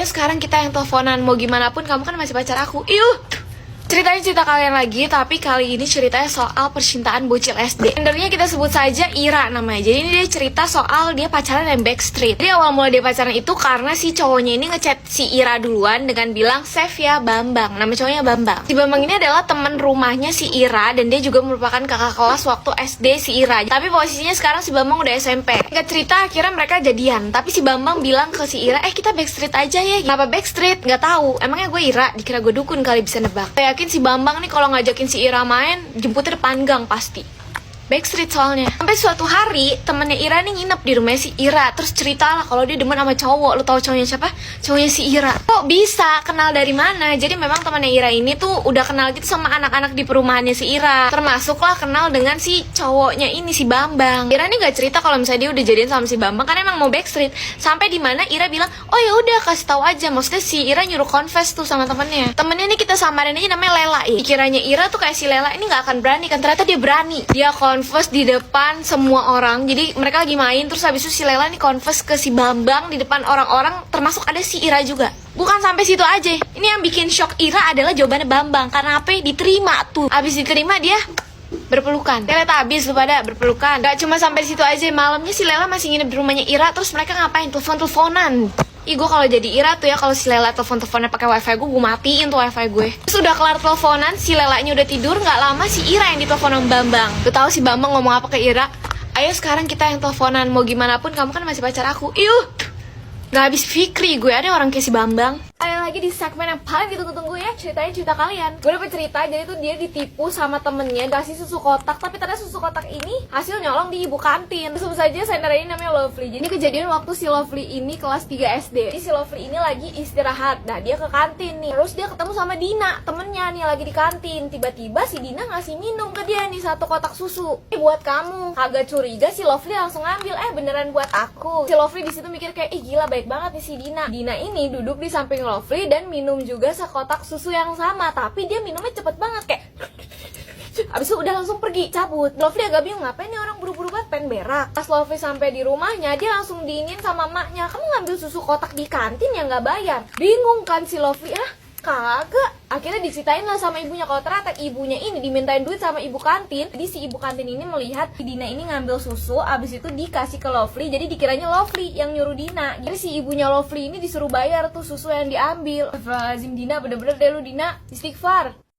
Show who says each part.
Speaker 1: sekarang kita yang teleponan. Mau gimana pun kamu kan masih pacar aku. Iuh. Ceritanya cerita kalian lagi, tapi kali ini ceritanya soal percintaan bocil SD. Gendernya kita sebut saja Ira namanya. Jadi ini dia cerita soal dia pacaran dengan Backstreet. Jadi awal mula dia pacaran itu karena si cowoknya ini ngechat si Ira duluan dengan bilang save ya Bambang. Nama cowoknya Bambang. Si Bambang ini adalah teman rumahnya si Ira dan dia juga merupakan kakak kelas waktu SD si Ira. Tapi posisinya sekarang si Bambang udah SMP. Nggak cerita akhirnya mereka jadian. Tapi si Bambang bilang ke si Ira, kita Backstreet aja ya. Kenapa Backstreet? Nggak tahu. Emangnya gue Ira? Dikira gue dukun kali, bisa nebak. Yakin si Bambang nih kalau ngajakin si Ira main, jemputnya depan gang pasti. Backstreet soalnya. Sampai suatu hari temennya Ira nih nginep di rumahnya si Ira. Terus cerita lah kalau dia demen sama cowok. Lu tahu cowoknya siapa? Cowoknya si Ira. Kok bisa? Kenal dari mana? Jadi memang temennya Ira ini tuh udah kenal gitu sama anak-anak di perumahannya si Ira. Termasuklah kenal dengan si cowoknya ini, si Bambang. Ira nih gak cerita kalau misalnya dia udah jadian sama si Bambang, kan emang mau Backstreet. Sampai di mana Ira bilang, oh ya udah kasih tahu aja. Maksudnya si Ira nyuruh confess tuh sama temennya. Temennya nih kita samarin aja namanya Lela. Kiranya Ira tuh kayak si Lela ini gak akan berani kan? Ternyata dia berani. Dia confess di depan semua orang. Jadi mereka lagi main, terus habis itu si Lela nih confess ke si Bambang di depan orang-orang, termasuk ada si Ira juga. Bukan sampai situ aja. Ini yang bikin shock Ira adalah jawabannya Bambang. Karena apa? Diterima tuh. Abis diterima dia berpelukan. Lihat abis lu pada berpelukan. Gak cuma sampai situ aja. Malamnya si Lela masih nginep di rumahnya Ira. Terus mereka ngapain? Telepon-teleponan. Ih, gue kalau jadi Ira tuh ya, kalau si Lela telepon-teleponnya pakai wifi gue matiin tuh wifi gue. Terus udah kelar teleponan, si Lelanya udah tidur, nggak lama si Ira yang ditelepon sama Bambang. Lu tahu si Bambang ngomong apa ke Ira? Ayo sekarang kita yang teleponan. Mau gimana pun kamu kan masih pacar aku. Iuh. Gak habis fikri gue ada orang kayak si Bambang. Ada lagi di segmen yang paling ditunggu-tunggu ya, ceritain cerita kalian. Gue dapet cerita, jadi tuh dia ditipu sama temennya, kasih susu kotak. Tapi ternyata susu kotak ini hasil nyolong di ibu kantin. Sebut saja sender ini namanya Lovely. Jadi kejadian waktu si Lovely ini kelas 3 SD. Jadi si Lovely ini lagi istirahat. Nah dia ke kantin nih. Terus dia ketemu sama Dina, temennya nih lagi di kantin. Tiba-tiba si Dina ngasih minum ke dia nih 1 kotak susu. Ini buat kamu. Kagak curiga si Lovely langsung ngambil. Beneran buat aku. Si Lovely di situ mikir kayak, gila baik banget nih si Dina. Dina ini duduk di samping Lovely dan minum juga sekotak susu yang sama, tapi dia minumnya cepet banget kayak abis itu udah langsung pergi cabut. Lovely agak bingung, ngapain nih orang buru-buru banget pengen berak. Pas Lovely sampai di rumahnya, dia langsung diinin sama maknya, kamu ngambil susu kotak di kantin yang nggak bayar. Bingung kan si Lovely, kagak. Akhirnya diceritain lah sama ibunya kalau ternyata ibunya ini dimintain duit sama ibu kantin. Jadi si ibu kantin ini melihat Dina ini ngambil susu, abis itu dikasih ke Lovely. Jadi dikiranya Lovely yang nyuruh Dina. Jadi si ibunya Lovely ini disuruh bayar tuh susu yang diambil. Astagfirullahaladzim Dina, bener-bener deh lu Dina, istighfar.